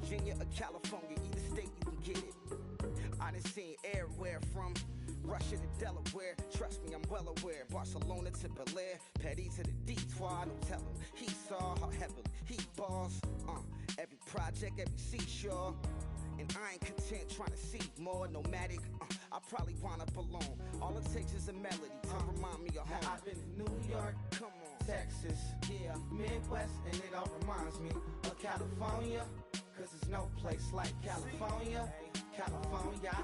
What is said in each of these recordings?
Virginia or California, either state you can get it. I done seen everywhere from Russia to Delaware. Trust me, I'm well aware. Barcelona to Bel Air, Petty to the Detroit. Don't tell him he saw how heavily he balls. Every project, every seashore. And I ain't content trying to see more nomadic. I probably wind up alone. All it takes is a melody to remind me of home. Now I've been in New York, come on, Texas, yeah, Midwest, and it all reminds me of California. Cause there's no place like California. California,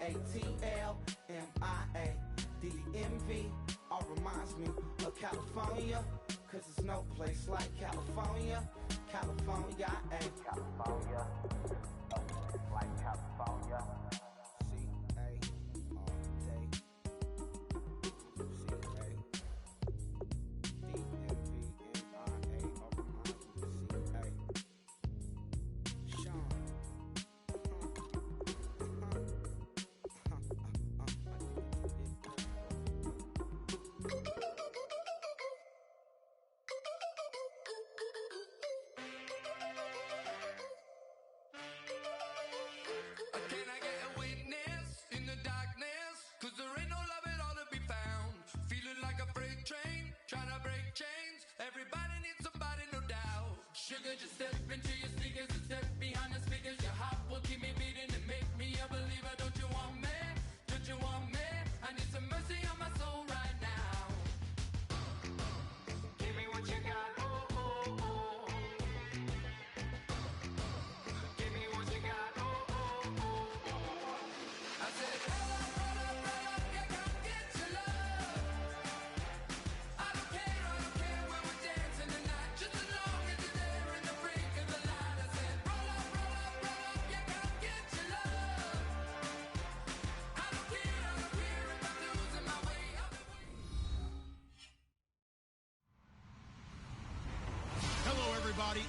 A-A-T-L-M-I-A-D-M-V. All reminds me of California. Cause there's no place like California. California, California. No place like California. C-A all day. C-A D-M-V-M-I-A. All reminds me of C-A. Sean. Just step into your sneakers and step behind the speakers. Your heart will keep me beating and make me a believer. Don't you want me? Don't you want me? I need some mercy on my soul right now. Give me what you got. Oh, oh, oh. Give me what you got. Oh, oh, oh, oh. I said, roll up, yeah, come get your love. I don't care when we're dancing tonight. Just as long as you're there.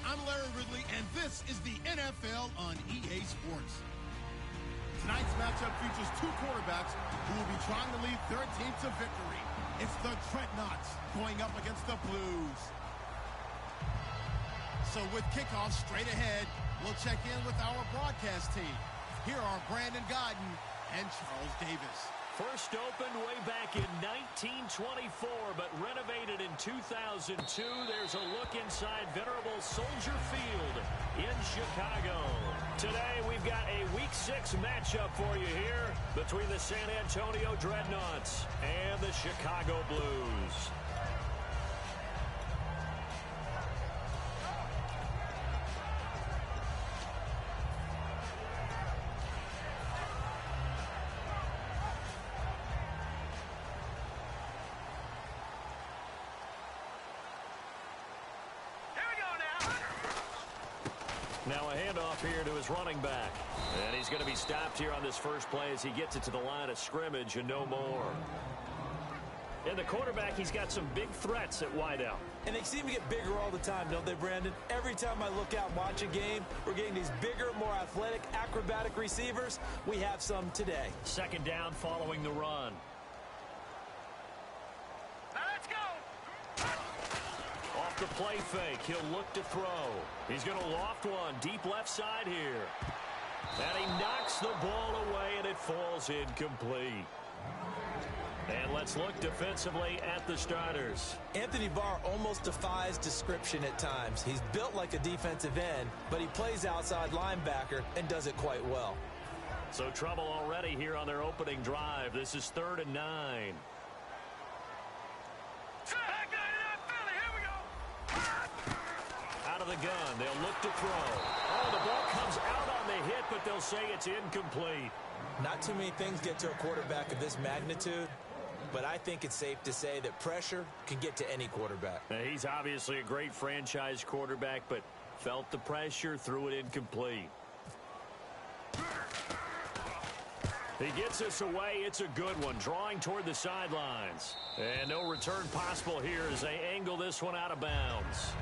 I'm Larry Ridley, and this is the NFL on EA Sports. Tonight's matchup features two quarterbacks who will be trying to lead their team to victory. It's the Dreadnoughts going up against the Blues. So with kickoff straight ahead, we'll check in with our broadcast team. Here are Brandon Godden and Charles Davis. First opened way back in 1924, but renovated in 2002. There's a look inside venerable Soldier Field in Chicago. Today, we've got a Week 6 matchup for you here between the San Antonio Dreadnoughts and the Chicago Blues. Now a handoff here to his running back. And he's going to be stopped here on this first play as he gets it to the line of scrimmage and no more. And the quarterback, he's got some big threats at wideout. And they seem to get bigger all the time, don't they, Brandon? Every time I look out and watch a game, we're getting these bigger, more athletic, acrobatic receivers. We have some today. Second down following the run. Off the play fake, he'll look to throw. He's going to loft one deep left side here. And he knocks the ball away, and it falls incomplete. And let's look defensively at the starters. Anthony Barr almost defies description at times. He's built like a defensive end, but he plays outside linebacker and does it quite well. So trouble already here on their opening drive. This is 3rd and 9. Out of the gun, they'll look to throw. Oh, the ball comes out on the hit, but they'll say it's incomplete. Not too many things get to a quarterback of this magnitude, but I think it's safe to say that pressure can get to any quarterback. Now, he's obviously a great franchise quarterback, but felt the pressure, threw it incomplete. He gets this away. It's a good one, drawing toward the sidelines. And no return possible here as they angle this one out of bounds.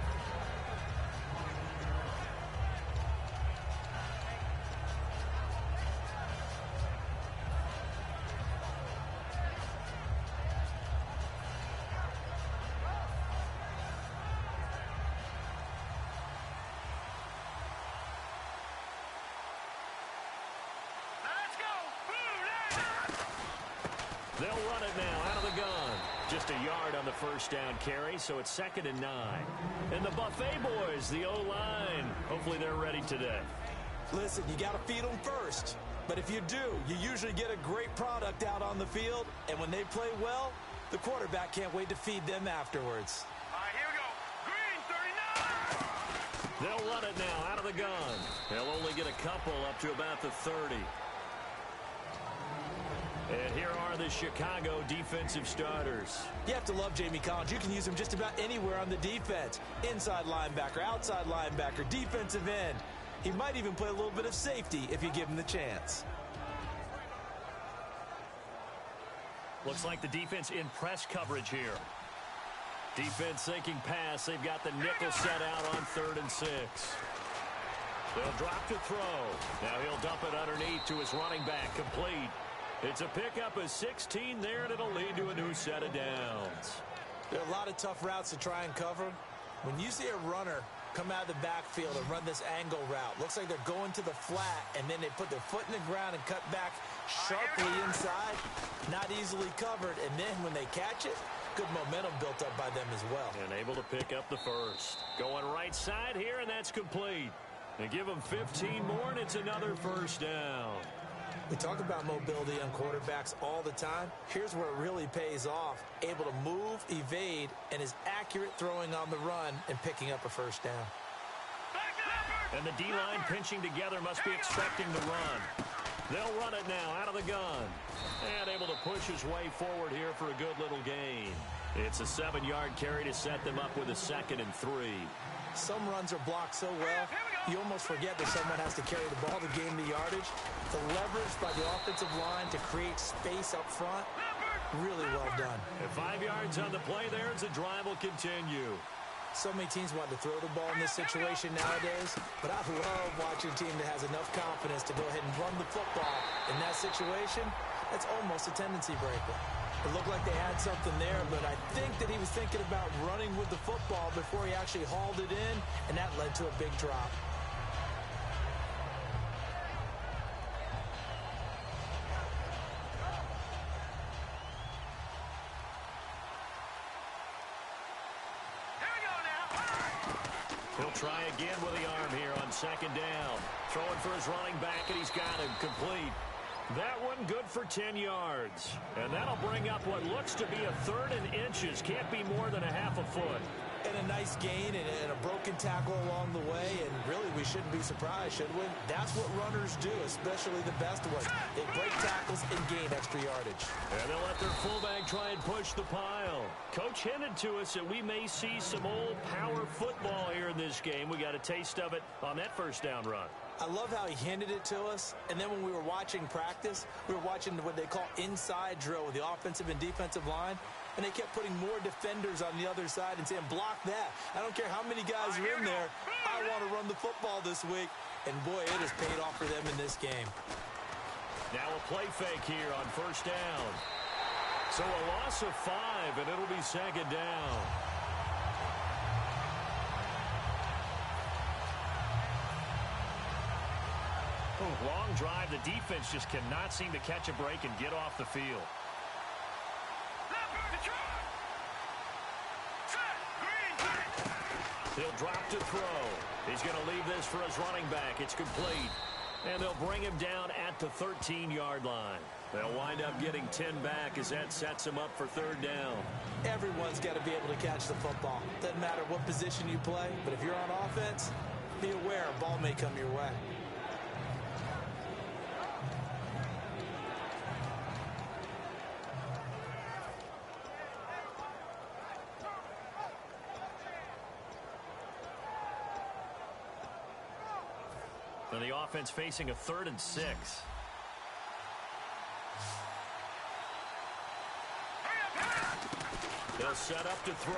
They'll run it now out of the gun. Just a yard on the first down carry, so it's 2nd and 9. And the Buffet boys, the O-line, hopefully they're ready today. Listen, you got to feed them first. But if you do, you usually get a great product out on the field. And when they play well, the quarterback can't wait to feed them afterwards. All right, here we go. Green 39. They'll run it now out of the gun. They'll only get a couple up to about the 30. And here are the Chicago defensive starters. You have to love Jamie Collins. You can use him just about anywhere on the defense. Inside linebacker, outside linebacker, defensive end. He might even play a little bit of safety if you give him the chance. Looks like the defense in press coverage here. Defense sinking pass. They've got the nickel set out on 3rd and 6. They'll drop to throw. Now he'll dump it underneath to his running back. Complete. It's a pickup of 16 there, and it'll lead to a new set of downs. There are a lot of tough routes to try and cover. When you see a runner come out of the backfield and run this angle route, looks like they're going to the flat, and then they put their foot in the ground and cut back sharply inside. Not easily covered, and then when they catch it, good momentum built up by them as well. And able to pick up the first. Going right side here, and that's complete. They give them 15 more, and it's another first down. We talk about mobility on quarterbacks all the time. Here's where it really pays off. Able to move, evade, and is accurate throwing on the run and picking up a first down. And the D-line pinching together must be expecting the run. They'll run it now out of the gun. And able to push his way forward here for a good little gain. It's a 7-yard carry to set them up with a 2nd and 3. Some runs are blocked so well, you almost forget that someone has to carry the ball to gain the yardage. The leverage by the offensive line to create space up front, really well done. And 5 yards on the play there as the drive will continue. So many teams want to throw the ball in this situation nowadays, but I love watching a team that has enough confidence to go ahead and run the football. In that situation, that's almost a tendency breaker. It looked like they had something there, but I think that he was thinking about running with the football before he actually hauled it in, and that led to a big drop. He'll try again with the arm here on 2nd down. Throwing for his running back, and he's got him complete. That one good for 10 yards. And that'll bring up what looks to be a 3rd and inches. Can't be more than a half a foot. And a nice gain and a broken tackle along the way. And really, we shouldn't be surprised, should we? That's what runners do, especially the best ones. They break tackles and gain extra yardage. And they'll let their fullback try and push the pile. Coach hinted to us that we may see some old power football here in this game. We got a taste of it on that first down run. I love how he hinted it to us, and then when we were watching practice, we were watching what they call inside drill with the offensive and defensive line, and they kept putting more defenders on the other side and saying, block that. I don't care how many guys are in there. I want to run the football this week, and boy, it has paid off for them in this game. Now a play fake here on first down. So a loss of 5, and it'll be 2nd down. Long drive. The defense just cannot seem to catch a break and get off the field. He'll drop to throw. He's going to leave this for his running back. It's complete. And they'll bring him down at the 13-yard line. They'll wind up getting 10 back as that sets him up for 3rd down. Everyone's got to be able to catch the football. Doesn't matter what position you play, but if you're on offense, be aware a ball may come your way. And the offense facing a 3rd and 6. They'll set up to throw.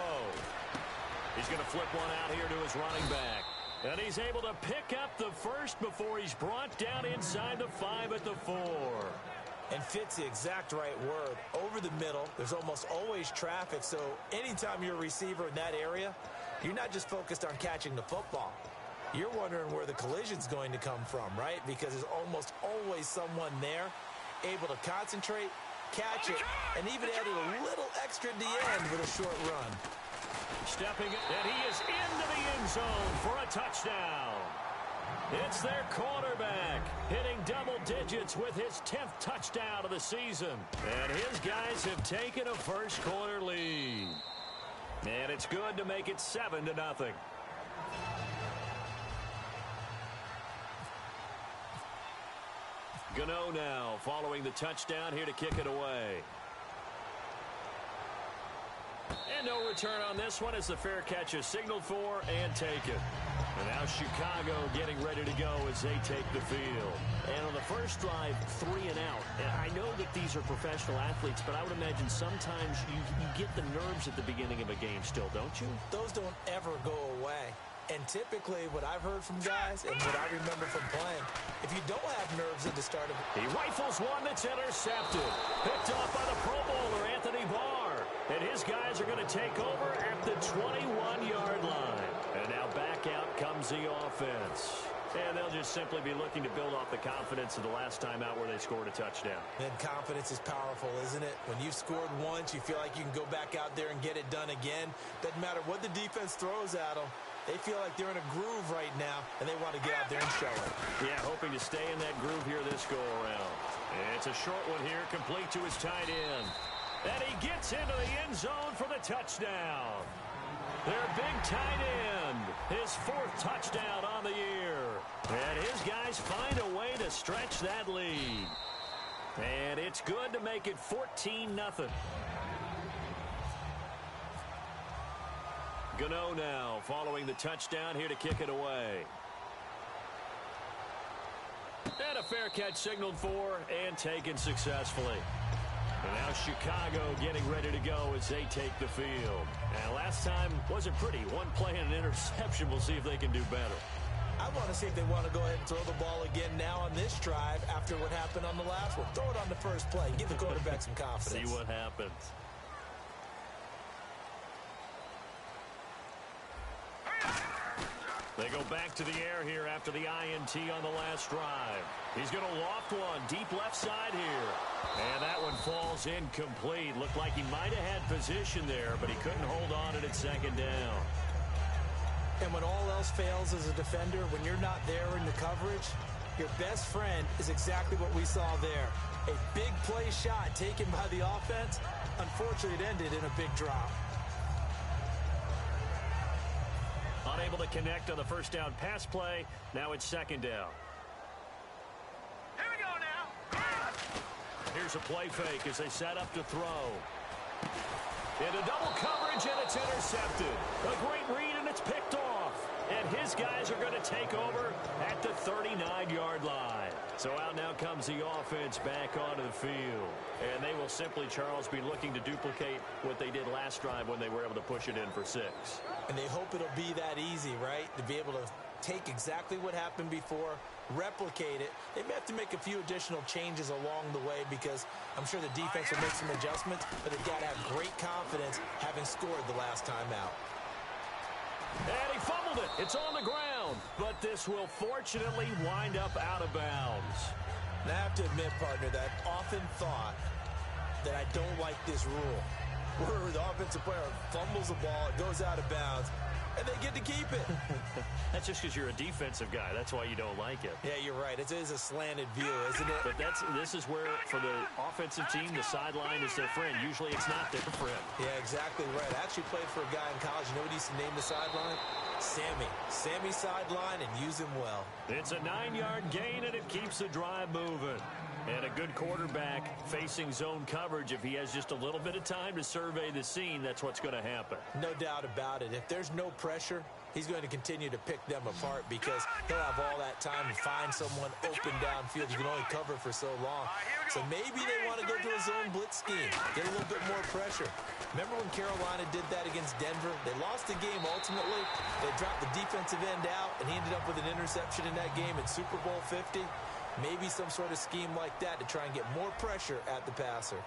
He's going to flip one out here to his running back. And he's able to pick up the first before he's brought down inside the 5 at the 4. And fit's the exact right word. Over the middle, there's almost always traffic, so anytime you're a receiver in that area, you're not just focused on catching the football. You're wondering where the collision's going to come from, right? Because there's almost always someone there able to concentrate catch it, and even added a little extra at the end with a short run. Stepping, and he is into the end zone for a touchdown. It's their quarterback hitting double digits with his 10th touchdown of the season. And his guys have taken a first quarter lead. And it's good to make it 7-0. Gano now following the touchdown here to kick it away. And no return on this one as the fair catch is signaled for and taken. And now Chicago getting ready to go as they take the field. And on the first drive, 3 and out. And I know that these are professional athletes, but I would imagine sometimes you get the nerves at the beginning of a game still, don't you? Those don't ever go away. And typically, what I've heard from guys and what I remember from playing, if you don't have nerves at the start of it. He rifles one that's intercepted. Picked off by the Pro Bowler, Anthony Barr. And his guys are going to take over at the 21-yard line. And now back out comes the offense. And they'll just simply be looking to build off the confidence of the last time out where they scored a touchdown. And confidence is powerful, isn't it? When you've scored once, you feel like you can go back out there and get it done again. Doesn't matter what the defense throws at them. They feel like they're in a groove right now, and they want to get out there and show it. Yeah, hoping to stay in that groove here this go-around. It's a short one here, complete to his tight end. And he gets into the end zone for the touchdown. Their big tight end, his 4th touchdown on the year. And his guys find a way to stretch that lead. And it's good to make it 14-0. Gano now following the touchdown here to kick it away. And a fair catch signaled for and taken successfully. And now Chicago getting ready to go as they take the field. And last time wasn't pretty. One play and an interception. We'll see if they can do better. I want to see if they want to go ahead and throw the ball again now on this drive after what happened on the last one. Throw it on the first play. Give the quarterback some confidence. See what happens. They go back to the air here after the INT on the last drive. He's going to loft one deep left side here. And that one falls incomplete. Looked like he might have had position there, but he couldn't hold on at second down. And when all else fails as a defender, when you're not there in the coverage, your best friend is exactly what we saw there. A big play shot taken by the offense. Unfortunately, it ended in a big drop. Unable to connect on the first down pass play. Now it's second down. Here we go now. Here's a play fake as they set up to throw. Into double coverage, and it's intercepted. A great read, and it's picked off. And his guys are going to take over at the 39-yard line. So out now comes the offense back onto the field. And they will simply, Charles, be looking to duplicate what they did last drive when they were able to push it in for 6. And they hope it'll be that easy, right? To be able to take exactly what happened before, replicate it. They may have to make a few additional changes along the way because I'm sure the defense will make some adjustments, but they've got to have great confidence having scored the last time out. And he fumbled it. It's on the ground. But this will fortunately wind up out of bounds. And I have to admit, partner, that I've often thought that I don't like this rule. Where the offensive player fumbles the ball, it goes out of bounds, and they get to keep it. That's just because you're a defensive guy. That's why you don't like it. Yeah, you're right. It is a slanted view, isn't it? But this is where, for the offensive team, the sideline is their friend. Usually it's not their friend. Yeah, exactly right. I actually played for a guy in college. You know what he used to name the sideline? Sammy. Sammy sideline, and use him well. It's a 9-yard gain, and it keeps the drive moving. And a good quarterback facing zone coverage. If he has just a little bit of time to survey the scene, that's what's going to happen. No doubt about it. If there's no pressure, he's going to continue to pick them apart because he'll have all that time to find someone open downfield. You can only cover for so long. So maybe they want to go to a zone blitz scheme, get a little bit more pressure. Remember when Carolina did that against Denver? They lost the game ultimately. They dropped the defensive end out, and he ended up with an interception in that game in Super Bowl 50. Maybe some sort of scheme like that to try and get more pressure at the passer.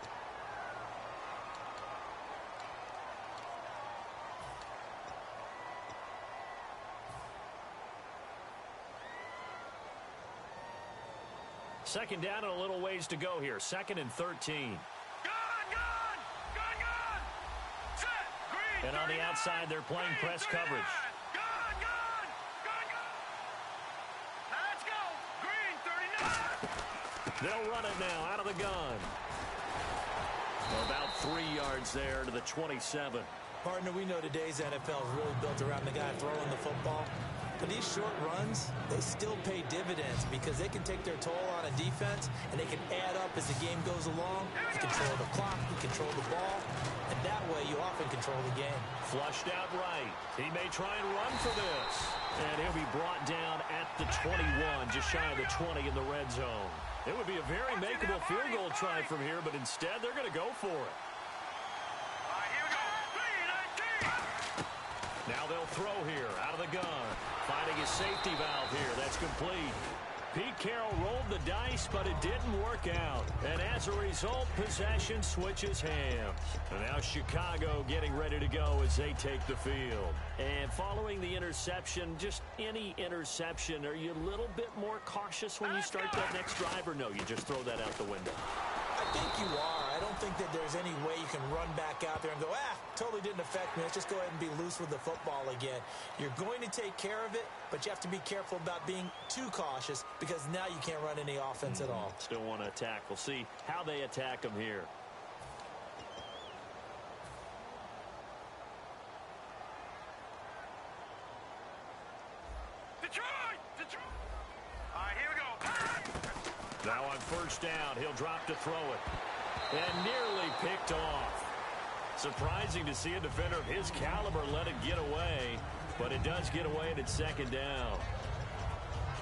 Second down and a little ways to go here. 2nd and 13. And on the outside, they're playing press coverage. Let's go. Green 39. They'll run it now out of the gun. About 3 yards there to the 27. Partner, we know today's NFL is really built around the guy throwing the football. But these short runs, they still pay dividends because they can take their toll on a defense and they can add up as the game goes along. You control the clock, you control the ball, and that way you often control the game. Flushed out right. He may try and run for this. And he'll be brought down at the 21, just shy of the 20 in the red zone. It would be a very makeable field goal try from here, but instead they're going to go for it. Now they'll throw here out of the gun. Finding his safety valve here. That's complete. Pete Carroll rolled the dice, but it didn't work out. And as a result, possession switches hands. And now Chicago getting ready to go as they take the field. And following the interception, just any interception, are you a little bit more cautious when you start that next drive, or no, you just throw that out the window? I think you are. I don't think that there's any way you can run back out there and go, totally didn't affect me. Let's just go ahead and be loose with the football again. You're going to take care of it, but you have to be careful about being too cautious because now you can't run any offense at all. Still want to attack. We'll see how they attack them here. Detroit! All right, here we go. Now on first down, he'll drop to throw it. And nearly picked off. Surprising to see a defender of his caliber let it get away, but it does get away and it's second down.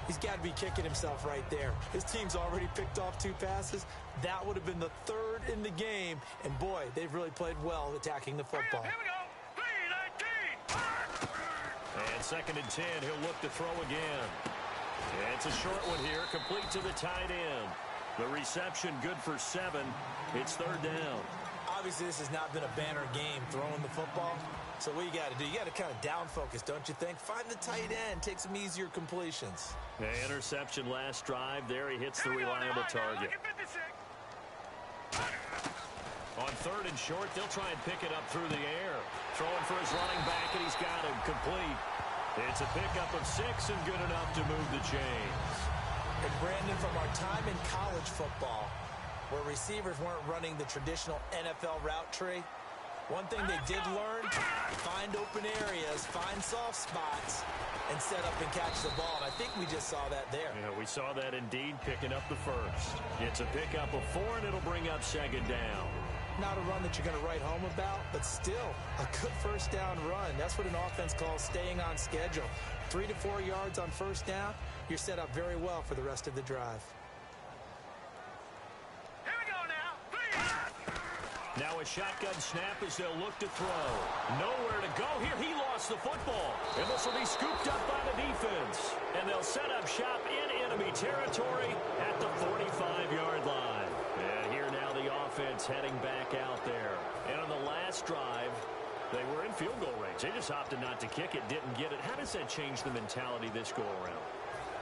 He's got to be kicking himself right there. His team's already picked off 2 passes. That would have been the 3rd in the game. And, boy, they've really played well attacking the football. Here we go. 3-19. And second and 10, he'll look to throw again. And it's a short one here, complete to the tight end. The reception good for 7. It's 3rd down. Obviously, this has not been a banner game throwing the football. So what you got to do, you got to kind of down focus, don't you think? Find the tight end, take some easier completions. Interception last drive. There he hits the reliable target. On 3rd and short, they'll try and pick it up through the air. Throwing for his running back, and he's got him complete. It's a pickup of 6 and good enough to move the chains. And Brandon, from our time in college football, where receivers weren't running the traditional NFL route tree, one thing they did learn, find open areas, find soft spots, and set up and catch the ball. And I think we just saw that there. Yeah, we saw that indeed, picking up the first. It's a pickup of 4, and it'll bring up second down. Not a run that you're going to write home about, but still a good first down run. That's what an offense calls staying on schedule. 3 to 4 yards on first down, you're set up very well for the rest of the drive. Here we go now. Now a shotgun snap as they'll look to throw. Nowhere to go here. He lost the football. And this will be scooped up by the defense. And they'll set up shop in enemy territory at the 45-yard line. And here now the offense heading back out there. And on the last drive, they were in field goal range. They just opted not to kick it, didn't get it. How does that change the mentality this go-around?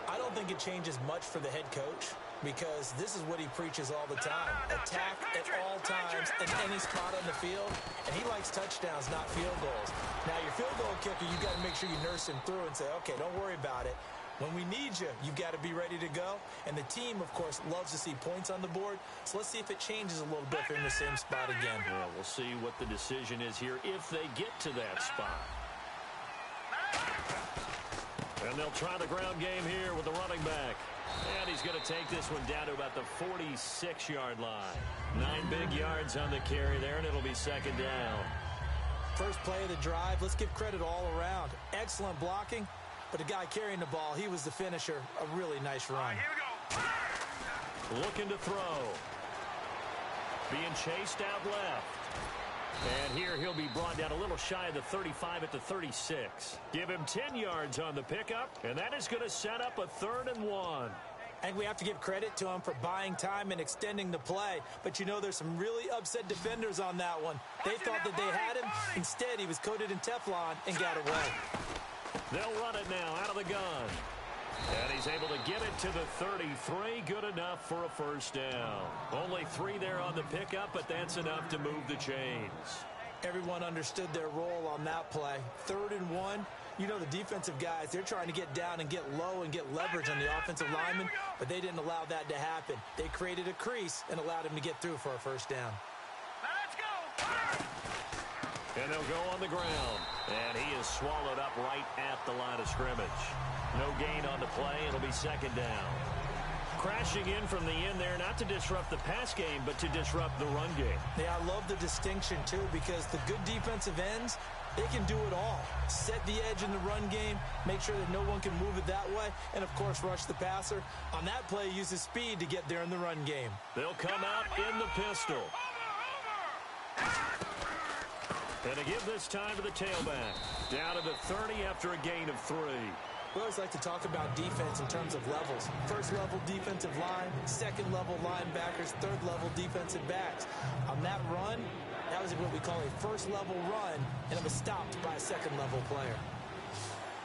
I don't think it changes much for the head coach because this is what he preaches all the time. Attack at all times in any spot on the field, and he likes touchdowns, not field goals. Now, your field goal kicker, you've got to make sure you nurse him through and say, okay, don't worry about it. When we need you, you've got to be ready to go. And the team, of course, loves to see points on the board. So let's see if it changes a little bit if they're in the same spot again. Well, we'll see what the decision is here if they get to that spot. And they'll try the ground game here with the running back. And he's going to take this one down to about the 46-yard line. 9 big yards on the carry there, and it'll be second down. First play of the drive, let's give credit all around. Excellent blocking, but the guy carrying the ball, he was the finisher. A really nice run. Here we go. Looking to throw. Being chased out left. And here he'll be brought down a little shy of the 35 at the 36. Give him 10 yards on the pickup, and that is going to set up a 3rd and 1. And we have to give credit to him for buying time and extending the play. But you know there's some really upset defenders on that one. They thought that they had him. Instead, he was coated in Teflon and got away. They'll run it now out of the gun. And he's able to get it to the 33. Good enough for a first down. Only 3 there on the pickup, but that's enough to move the chains. Everyone understood their role on that play. 3rd and 1. You know the defensive guys, they're trying to get down and get low and get leverage on the offensive lineman, but they didn't allow that to happen. They created a crease and allowed him to get through for a first down. Let's go! And they'll go on the ground. And he is swallowed up right at the line of scrimmage. No gain on the play. It'll be 2nd down. Crashing in from the end there, not to disrupt the pass game, but to disrupt the run game. Yeah, I love the distinction, too, because the good defensive ends, they can do it all. Set the edge in the run game, make sure that no one can move it that way, and, of course, rush the passer. On that play, use his speed to get there in the run game. They'll come out in the pistol. And to give this time to the tailback. Down to the 30 after a gain of 3. We always like to talk about defense in terms of levels. 1st level defensive line, 2nd level linebackers, 3rd level defensive backs. On that run, that was what we call a 1st level run, and it was stopped by a 2nd level player.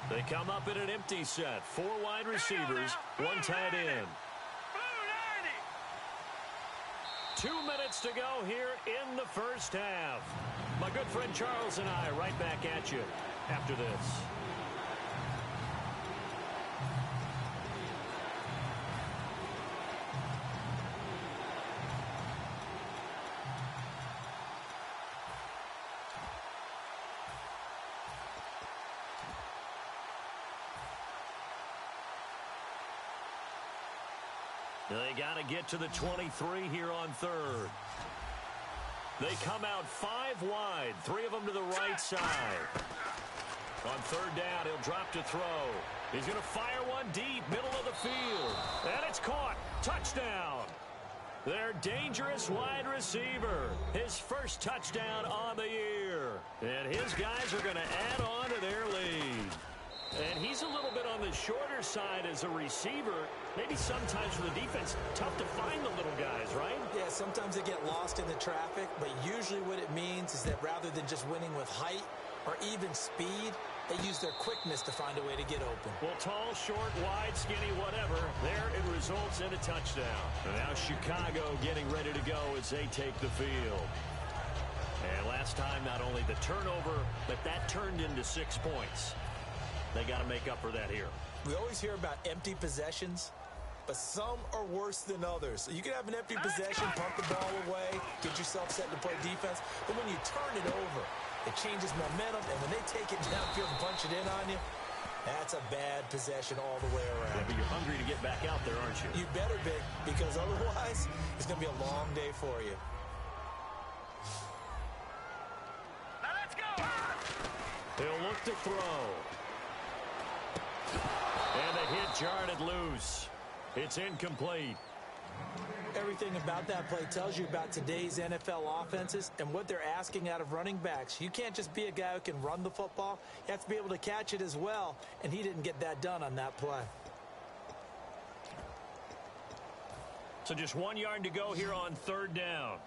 They come up in an empty set. 4 wide receivers, 1 tight end. 2 minutes to go here in the first half. My good friend Charles and I right back at you after this. They got to get to the 23 here on 3rd. They come out 5 wide, 3 of them to the right side. On 3rd down, he'll drop to throw. He's going to fire one deep, middle of the field. And it's caught. Touchdown. Their dangerous wide receiver. His first touchdown on the year. And his guys are going to add on to their lead. And he's a little bit on the shorter side as a receiver. Maybe sometimes for the defense, tough to find the little guys, right? Yeah, sometimes they get lost in the traffic, but usually what it means is that rather than just winning with height or even speed, they use their quickness to find a way to get open. Well, tall, short, wide, skinny, whatever, there it results in a touchdown. And now Chicago getting ready to go as they take the field. And last time, not only the turnover, but that turned into 6 points. They got to make up for that here. We always hear about empty possessions, but some are worse than others. So you can have an empty possession, pump the ball away, get yourself set to play defense, but when you turn it over, it changes momentum, and when they take it downfield and punch it in on you, that's a bad possession all the way around. Yeah, but you're hungry to get back out there, aren't you? You better be, because otherwise, it's going to be a long day for you. Now let's go! He'll look to throw. And the hit jarred it loose. It's incomplete. Everything about that play tells you about today's NFL offenses and what they're asking out of running backs. You can't just be a guy who can run the football. You have to be able to catch it as well, and he didn't get that done on that play. So just 1 yard to go here on 3rd down.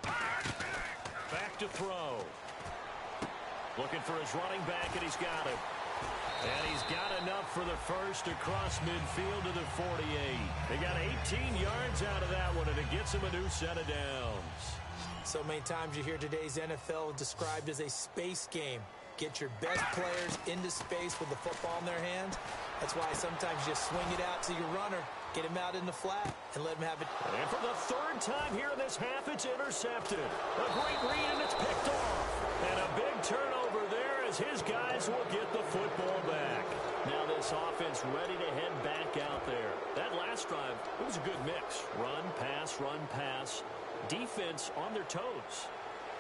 Back to throw. Looking for his running back, and he's got it. And he's got enough for the first across midfield to the 48. They got 18 yards out of that one, and it gets him a new set of downs. So many times you hear today's NFL described as a space game. Get your best players into space with the football in their hands. That's why sometimes you just swing it out to your runner, get him out in the flat, and let him have it. And for the 3rd time here in this half, it's intercepted. A great read, and it's picked off. And a big turnover there as his guys will get the football back. Now this offense ready to head back out there. That last drive, it was a good mix. Run, pass, defense on their toes.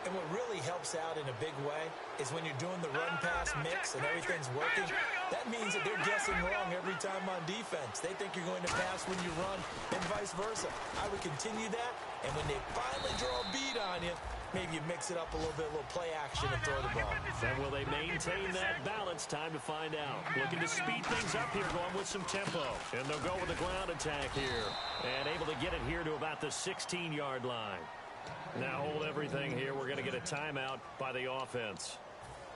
And what really helps out in a big way is when you're doing the run-pass mix and everything's working, that means that they're guessing wrong every time on defense. They think you're going to pass when you run and vice versa. I would continue that, and when they finally draw a beat on you, maybe you mix it up a little bit, a little play action and throw the ball. And will they maintain that balance? Time to find out. Looking to speed things up here, going with some tempo. And they'll go with a ground attack here. And able to get it here to about the 16-yard line. Now hold everything here. We're going to get a timeout by the offense.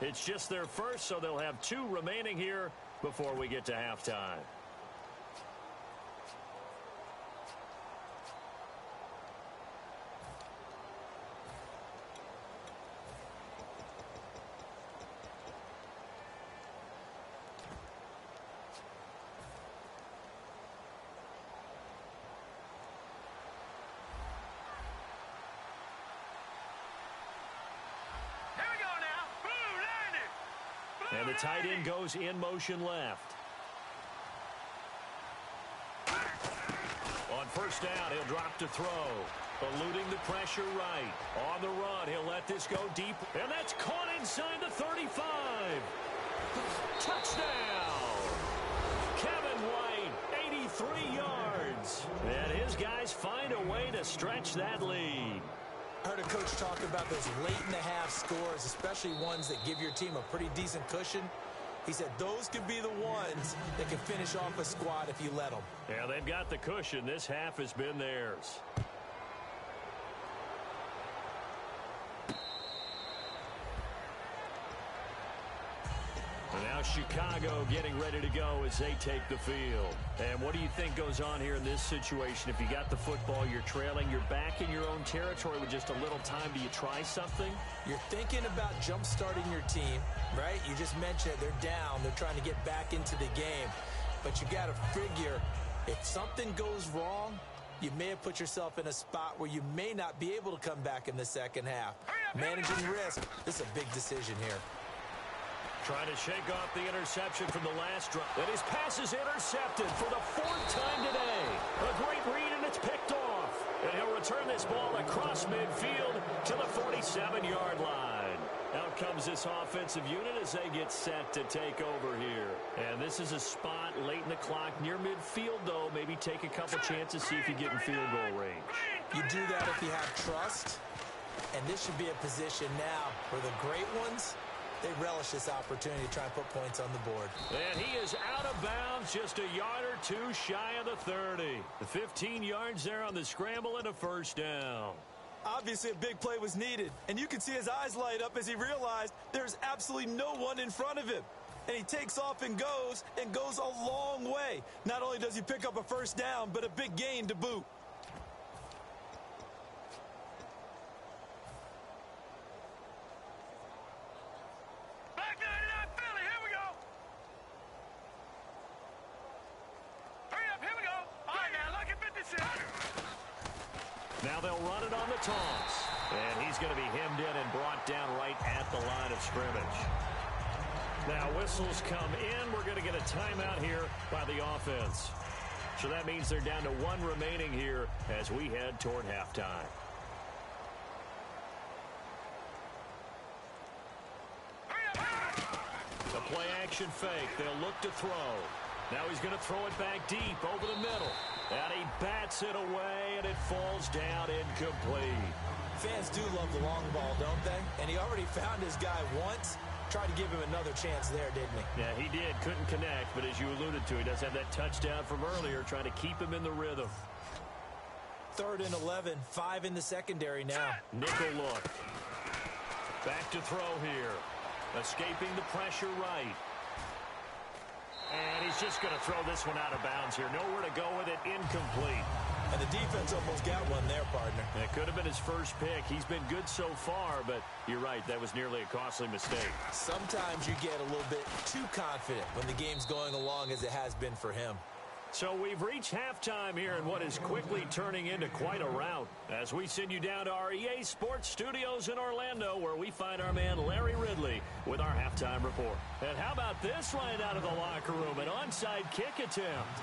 It's just their first, so they'll have 2 remaining here before we get to halftime. And the tight end goes in motion left. On first down, he'll drop to throw. Eluding the pressure right. On the run, he'll let this go deep. And that's caught inside the 35. Touchdown! Kevin White, 83 yards. And his guys find a way to stretch that lead. I heard a coach talk about those late-in-the-half scores, especially ones that give your team a pretty decent cushion. He said those could be the ones that can finish off a squad if you let them. Yeah, they've got the cushion. This half has been theirs. And now Chicago getting ready to go as they take the field. And what do you think goes on here in this situation? If you got the football, you're trailing, you're back in your own territory with just a little time. Do you try something? You're thinking about jump-starting your team, right? You just mentioned it. They're down. They're trying to get back into the game. But you got to figure, if something goes wrong, you may have put yourself in a spot where you may not be able to come back in the second half. Managing risk, this is a big decision here. Trying to shake off the interception from the last drive. And his pass is intercepted for the 4th time today. A great read, and it's picked off. And he'll return this ball across midfield to the 47-yard line. Out comes this offensive unit as they get set to take over here. And this is a spot late in the clock near midfield, though. Maybe take a couple chances, see if you get in field goal range. You do that if you have trust. And this should be a position now where the great ones, they relish this opportunity to try and put points on the board. And he is out of bounds, just a yard or two shy of the 30. The 15 yards there on the scramble and a first down. Obviously, a big play was needed, and you can see his eyes light up as he realized there's absolutely no one in front of him. And he takes off and goes a long way. Not only does he pick up a first down, but a big gain to boot. Now they'll run it on the toss. And he's going to be hemmed in and brought down right at the line of scrimmage. Now whistles come in. We're going to get a timeout here by the offense. So that means they're down to 1 remaining here as we head toward halftime. The play action fake. They'll look to throw. Now he's going to throw it back deep over the middle. And he bats it away, and it falls down incomplete. Fans do love the long ball, don't they? And he already found his guy once. Tried to give him another chance there, didn't he? Yeah, he did. Couldn't connect, but as you alluded to, he does have that touchdown from earlier, trying to keep him in the rhythm. 3rd and 11, 5 in the secondary now. Nickel look. Back to throw here. Escaping the pressure right. And he's just going to throw this one out of bounds here. Nowhere to go with it. Incomplete. And the defense almost got one there, partner. It could have been his first pick. He's been good so far, but you're right. That was nearly a costly mistake. Sometimes you get a little bit too confident when the game's going along as it has been for him. So we've reached halftime here in what is quickly turning into quite a rout as we send you down to our EA Sports Studios in Orlando, where we find our man Larry Ridley with our halftime report. And how about this right out of the locker room, an onside kick attempt.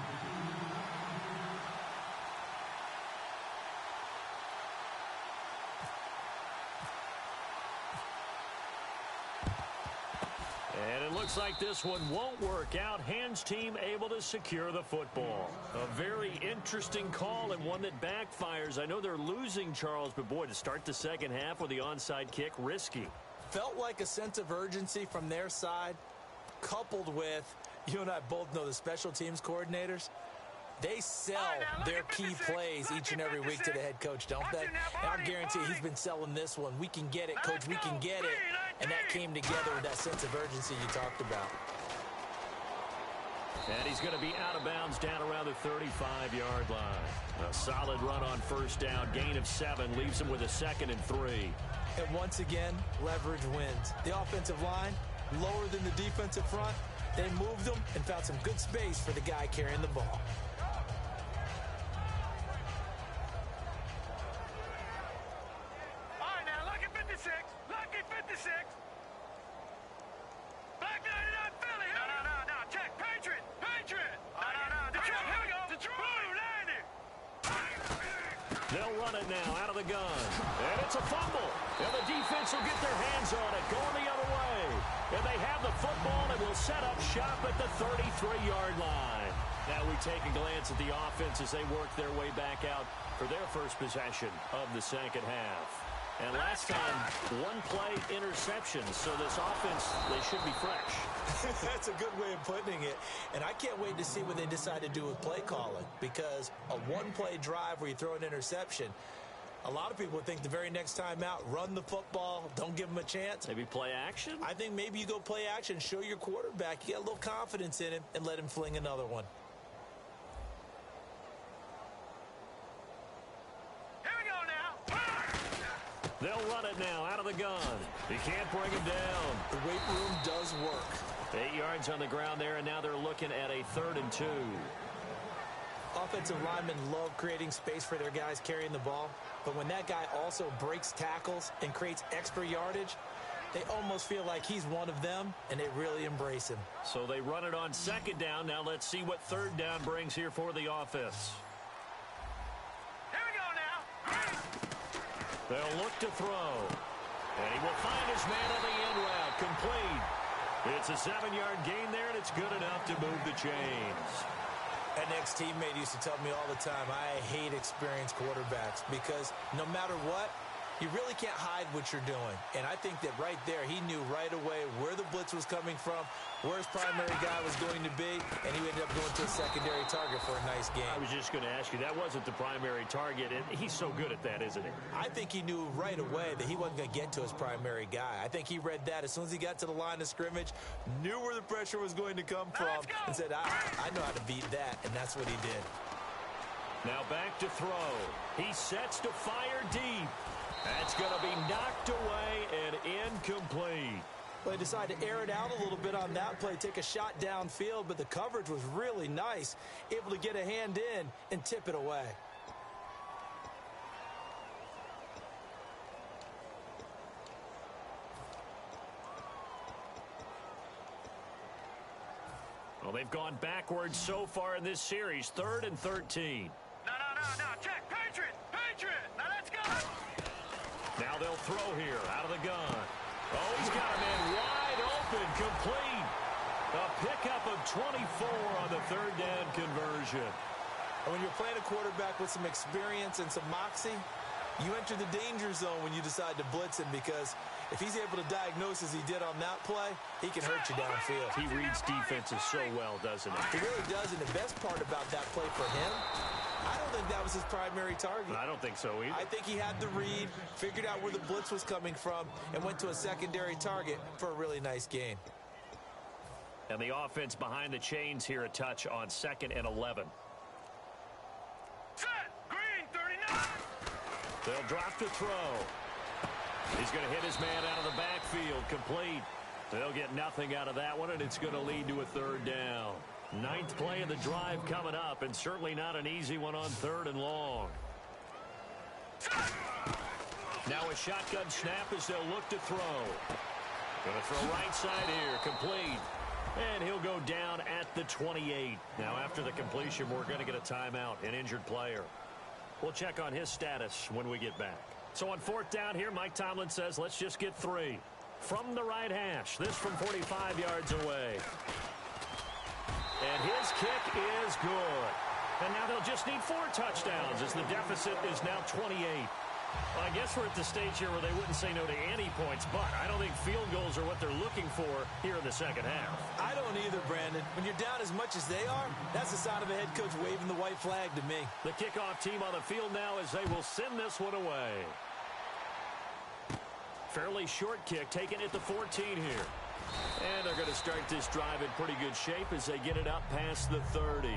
And it looks like this one won't work out. Hands team able to secure the football. A very interesting call and one that backfires. I know they're losing, Charles, but boy, to start the second half with the onside kick, risky. Felt like a sense of urgency from their side, coupled with, you and I both know the special teams coordinators, they sell their key plays each and every week to the head coach, don't they? And I guarantee he's been selling this one. We can get it, coach, we can get it. And that came together with that sense of urgency you talked about. And he's going to be out of bounds down around the 35-yard line. A solid run on first down. Gain of 7 leaves him with a 2nd and 3. And once again, leverage wins. The offensive line, lower than the defensive front. They moved them and found some good space for the guy carrying the ball. All right, now, lucky 56. Lucky 56. Back 99. They'll run it now out of the gun. And it's a fumble. And the defense will get their hands on it, going the other way. And they have the football and will set up shop at the 33-yard line. Now we take a glance at the offense as they work their way back out for their first possession of the second half. And last time, one play interception. So this offense, they should be fresh. That's a good way of putting it. And I can't wait to see what they decide to do with play calling, because a one-play drive where you throw an interception, a lot of people think the very next time out, run the football, don't give them a chance. Maybe play action? I think maybe you go play action, show your quarterback, you got a little confidence in him, and let him fling another one. They'll run it now out of the gun. He can't bring him down. The weight room does work. 8 yards on the ground there, and now they're looking at a 3rd and 2. Offensive linemen love creating space for their guys carrying the ball, but when that guy also breaks tackles and creates extra yardage, they almost feel like he's one of them, and they really embrace him. So they run it on 2nd down. Now let's see what 3rd down brings here for the offense. They'll look to throw. And he will find his man on the end route. Complete. It's a 7-yard gain there, and it's good enough to move the chains. An ex-teammate used to tell me all the time, I hate experienced quarterbacks because no matter what, you really can't hide what you're doing. And I think that right there, he knew right away where the blitz was coming from, where his primary guy was going to be, and he ended up going to a secondary target for a nice game. I was just going to ask you, that wasn't the primary target, and he's so good at that, isn't he? I think he knew right away that he wasn't going to get to his primary guy. I think he read that as soon as he got to the line of scrimmage, knew where the pressure was going to come from, and said, I know how to beat that, and that's what he did. Now back to throw. He sets to fire deep. That's going to be knocked away and incomplete. Well, they decided to air it out a little bit on that play, take a shot downfield, but the coverage was really nice, able to get a hand in and tip it away. Well, they've gone backwards so far in this series, 3rd and 13. No, check, Patriot, now let's go. Now they'll throw here out of the gun. Oh, he's got a man wide open, complete. A pickup of 24 on the 3rd down conversion. And when you're playing a quarterback with some experience and some moxie, you enter the danger zone when you decide to blitz him, because if he's able to diagnose as he did on that play, he can hurt you downfield. He reads defenses so well, doesn't he? He really does, and the best part about that play for him, I don't think that was his primary target. I don't think so either. I think he had the read, figured out where the blitz was coming from, and went to a secondary target for a really nice gain. And the offense behind the chains here, a touch on 2nd and 11. Set, green, 39. They'll drop to throw. He's going to hit his man out of the backfield, complete. They'll get nothing out of that one, and it's going to lead to a 3rd down. 9th play of the drive coming up, and certainly not an easy one on 3rd and long. Now a shotgun snap as they'll look to throw. Going to throw right side here, complete. And he'll go down at the 28. Now after the completion, we're going to get a timeout, an injured player. We'll check on his status when we get back. So on 4th down here, Mike Tomlin says, let's just get 3. From the right hash, this from 45 yards away. And his kick is good. And now they'll just need 4 touchdowns as the deficit is now 28. Well, I guess we're at the stage here where they wouldn't say no to any points, but I don't think field goals are what they're looking for here in the second half. I don't either, Brandon. When you're down as much as they are, that's the sign of a head coach waving the white flag to me. The kickoff team on the field now as they will send this one away. Fairly short kick, taken at the 14 here. And they're going to start this drive in pretty good shape as they get it up past the 30.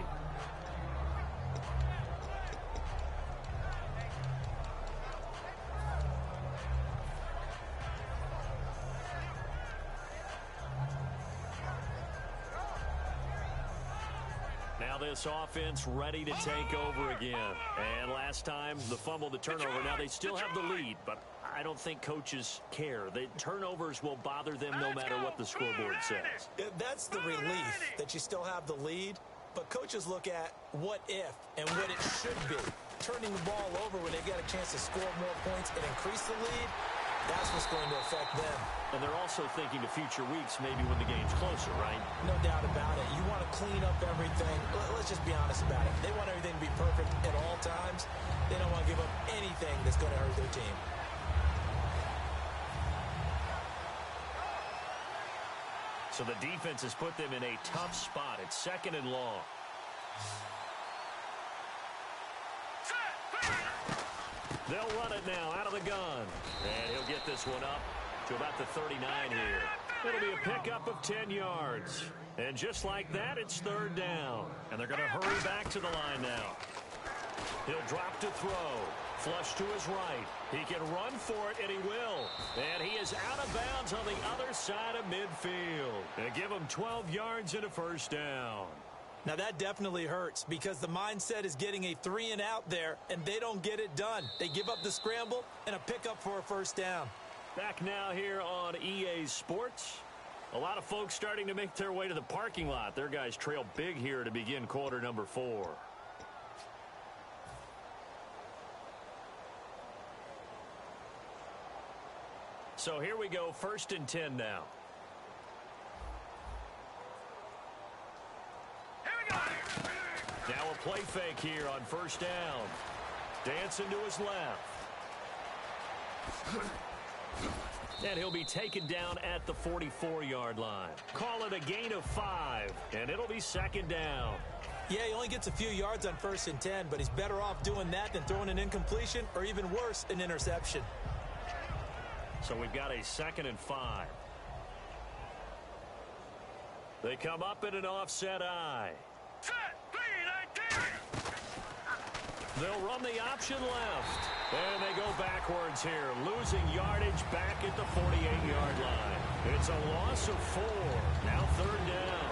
Now this offense ready to take over again. And last time, the fumble, the turnover. Now they still have the lead, but I don't think coaches care. The turnovers will bother them no matter what the scoreboard says. That's the relief, that you still have the lead. But coaches look at what if and what it should be. turning the ball over when they've got a chance to score more points and increase the lead, that's what's going to affect them. And they're also thinking to future weeks, maybe when the game's closer, right? No doubt about it. You want to clean up everything. Let's just be honest about it. They want everything to be perfect at all times. They don't want to give up anything that's going to hurt their team. So the defense has put them in a tough spot. It's 2nd and long. They'll run it now out of the gun. And he'll get this one up to about the 39 here. It'll be a pickup of 10 yards. And just like that, it's 3rd down. And they're going to hurry back to the line now. He'll drop to throw. Flush to his right. He can run for it, and he will. And he is out of bounds on the other side of midfield. And give him 12 yards and a 1st down. Now, that definitely hurts because the mindset is getting a 3-and-out there, and they don't get it done. They give up the scramble and a pickup for a 1st down. Back now here on EA Sports. A lot of folks starting to make their way to the parking lot. Their guys trail big here to begin quarter number 4. So here we go, 1st and 10 now. Now a play fake here on 1st down. Dancing to his left. And he'll be taken down at the 44-yard line. Call it a gain of 5, and it'll be 2nd down. Yeah, he only gets a few yards on 1st and 10, but he's better off doing that than throwing an incompletion or even worse, an interception. So we've got a 2nd and 5. They come up in an offset eye. They'll run the option left. And they go backwards here, losing yardage back at the 48-yard line. It's a loss of 4. Now 3rd down.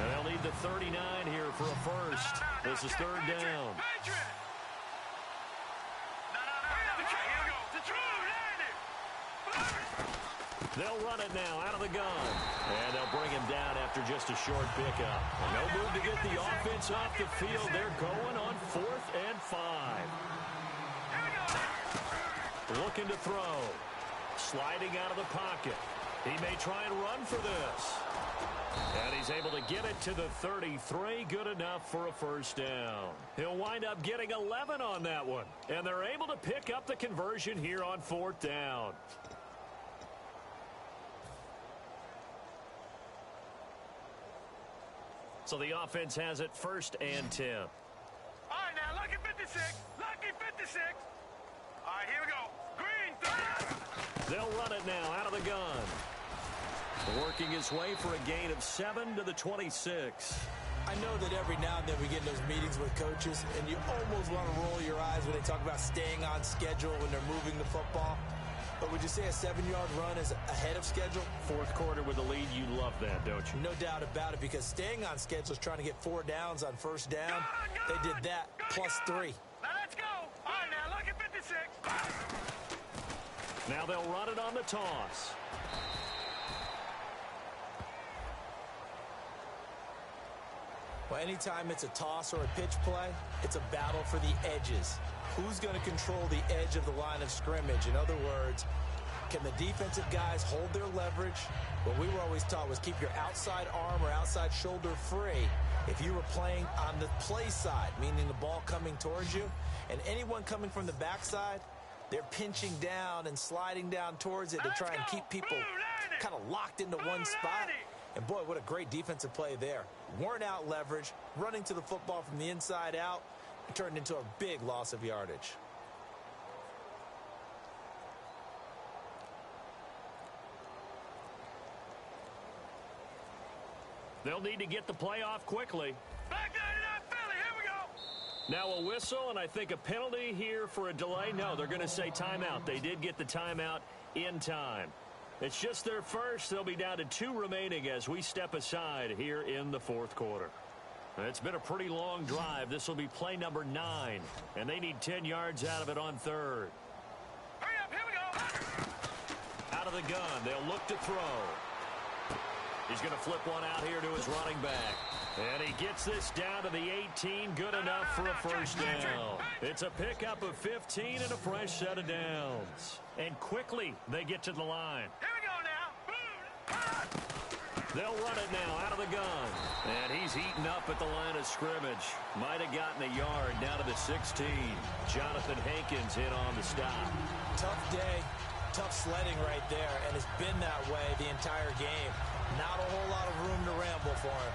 And they'll need the 39 here for a 1st. This is 3rd down. They'll run it now out of the gun. And they'll bring him down after just a short pickup. And no move to get the offense off the field. They're going on 4th and 5. Looking to throw. Sliding out of the pocket. He may try and run for this. And he's able to get it to the 33. Good enough for a 1st down. He'll wind up getting 11 on that one. And they're able to pick up the conversion here on 4th down. So the offense has it 1st and 10. All right, now, lucky 56. Lucky 56. All right, here we go. Green, 30. They'll run it now out of the gun. Working his way for a gain of 7 to the 26. I know that every now and then we get in those meetings with coaches, and you almost want to roll your eyes when they talk about staying on schedule when they're moving the football. But would you say a 7-yard run is ahead of schedule? 4th quarter with the lead, you love that, don't you? No doubt about it, because staying on schedule is trying to get 4 downs on 1st down. They did that, plus 3. Now, let's go. All right, now, lucky 56. Now they'll run it on the toss. Well, anytime it's a toss or a pitch play, it's a battle for the edges. Who's going to control the edge of the line of scrimmage? In other words, can the defensive guys hold their leverage? What we were always taught was keep your outside arm or outside shoulder free if you were playing on the play side, meaning the ball coming towards you. And anyone coming from the backside, they're pinching down and sliding down towards it to try and keep people kind of locked into one spot. And, boy, what a great defensive play there. Worn out leverage, running to the football from the inside out, and turned into a big loss of yardage. They'll need to get the play off quickly. Back 99 Philly, here we go. Now a whistle, and I think a penalty here for a delay. No, they're going to say timeout. They did get the timeout in time. It's just their first. They'll be down to 2 remaining as we step aside here in the 4th quarter. It's been a pretty long drive. This will be play number 9, and they need 10 yards out of it on 3rd. Hurry up, here we go. Out of the gun, they'll look to throw. He's going to flip one out here to his running back. And he gets this down to the 18, good enough for a first down. It's a pickup of 15 and a fresh set of downs. And quickly, they get to the line. Here we go now. They'll run it now out of the gun. And he's eaten up at the line of scrimmage. Might have gotten a yard down to the 16. Jonathan Hankins in on the stop. Tough day. Tough sledding right there, and it's been that way the entire game. Not a whole lot of room to ramble for him.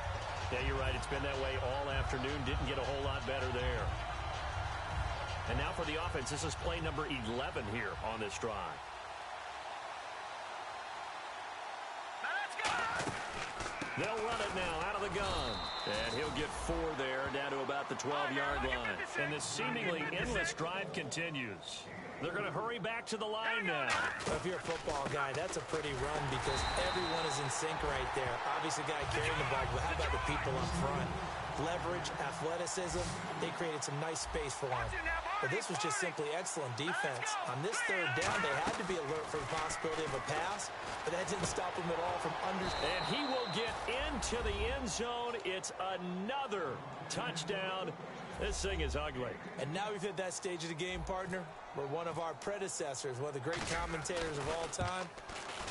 Yeah, you're right. It's been that way all afternoon. Didn't get a whole lot better there. And now for the offense. This is play number 11 here on this drive. They'll run it now out of the gun. And he'll get 4 there, down to about the 12-yard line. And this seemingly endless drive continues. They're going to hurry back to the line now. Well, if you're a football guy, that's a pretty run because everyone is in sync right there. Obviously, the guy carrying the ball, but how about the people up front? Leverage, athleticism, they created some nice space for him. But this was just simply excellent defense. On this third down, they had to be alert for the possibility of a pass, but that didn't stop him at all from under. And he will get into the end zone. It's another touchdown. This thing is ugly. And now we've hit that stage of the game, partner, where one of our predecessors, one of the great commentators of all time,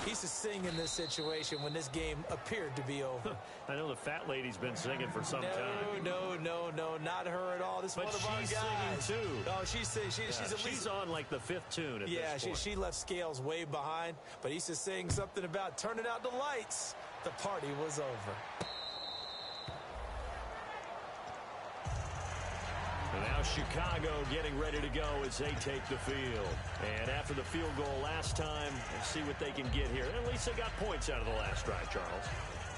he used to sing in this situation when this game appeared to be over. I know the fat lady's been singing for some time. No, not her at all. This is one of our guys. But she's singing, too. Oh, she's singing. She's on, like, the 5th tune at this point. She left Scales way behind, but he used to sing something about turning out the lights. The party was over. And now Chicago getting ready to go as they take the field. And after the field goal last time, let's see what they can get here. At least they got points out of the last drive, Charles.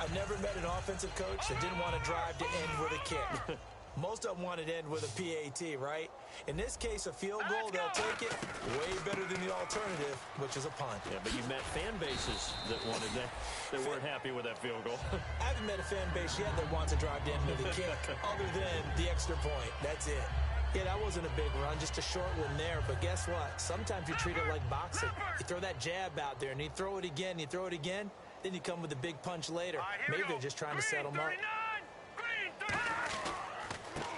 I've never met an offensive coach that didn't want to drive to end with a kick. Most of them wanted to end with a PAT, right? In this case, a field goal, they'll take it way better than the alternative, which is a punt. Yeah, but you've met fan bases that wanted that, that weren't happy with that field goal. I haven't met a fan base yet that wants to drive to end with a kick, other than the extra point. That's it. Yeah, that wasn't a big run, just a short one there. But guess what? Sometimes you treat it like boxing. You throw that jab out there, and you throw it again, then you come with a big punch later. Maybe they're just trying to set them up.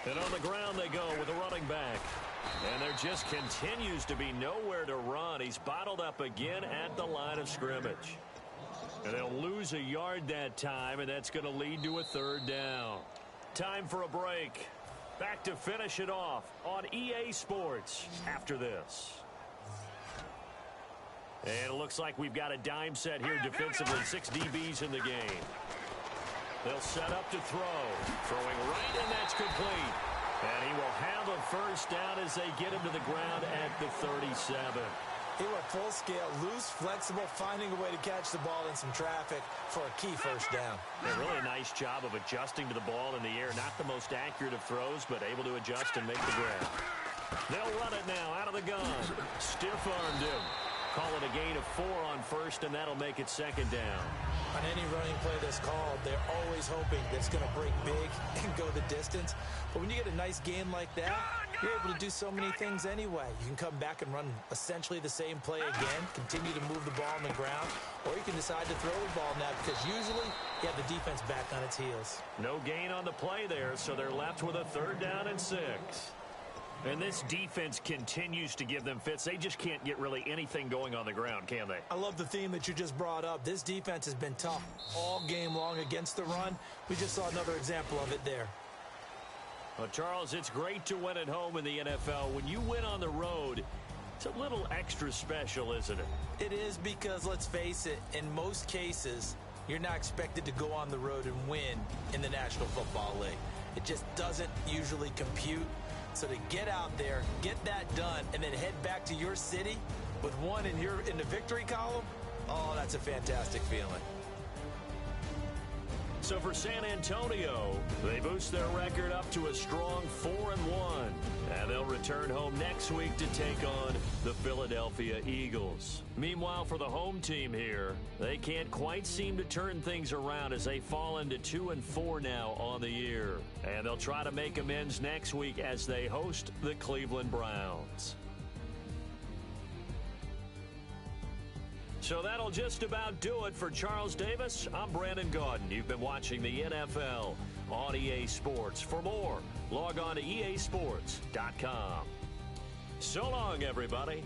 And on the ground they go with a running back. And there just continues to be nowhere to run. He's bottled up again at the line of scrimmage. And they'll lose a yard that time, and that's going to lead to a third down. Time for a break. Back to finish it off on EA Sports after this. And it looks like we've got a dime set here defensively. 6 DBs in the game. They'll set up to throw. Throwing right, and that's complete. And he will have a first down as they get him to the ground at the 37. He went full scale, loose, flexible, finding a way to catch the ball in some traffic for a key first down. Yeah, really a nice job of adjusting to the ball in the air. Not the most accurate of throws, but able to adjust and make the grab. They'll run it now out of the gun. Stiff-armed him. Call it a gain of 4 on first, and that'll make it second down. On any running play that's called, they're always hoping that it's going to break big and go the distance. But when you get a nice game like that, you're able to do so many things anyway. You can come back and run essentially the same play again, continue to move the ball on the ground, or you can decide to throw the ball now because usually you have the defense back on its heels. No gain on the play there, so they're left with a third down and 6. And this defense continues to give them fits. They just can't get really anything going on the ground, can they? I love the theme that you just brought up. This defense has been tough all game long against the run. We just saw another example of it there. Well, Charles, it's great to win at home in the NFL. When you win on the road, it's a little extra special, isn't it? It is because, let's face it, in most cases, you're not expected to go on the road and win in the National Football League. It just doesn't usually compute. So to get out there, get that done, and then head back to your city with one in the victory column, oh, that's a fantastic feeling. So for San Antonio, they boost their record up to a strong 4-1. And they'll return home next week to take on the Philadelphia Eagles. Meanwhile, for the home team here, they can't quite seem to turn things around as they fall into 2-4 now on the year. And they'll try to make amends next week as they host the Cleveland Browns. So that'll just about do it for Charles Davis. I'm Brandon Gaudin. You've been watching the NFL on EA Sports. For more, log on to easports.com. So long, everybody.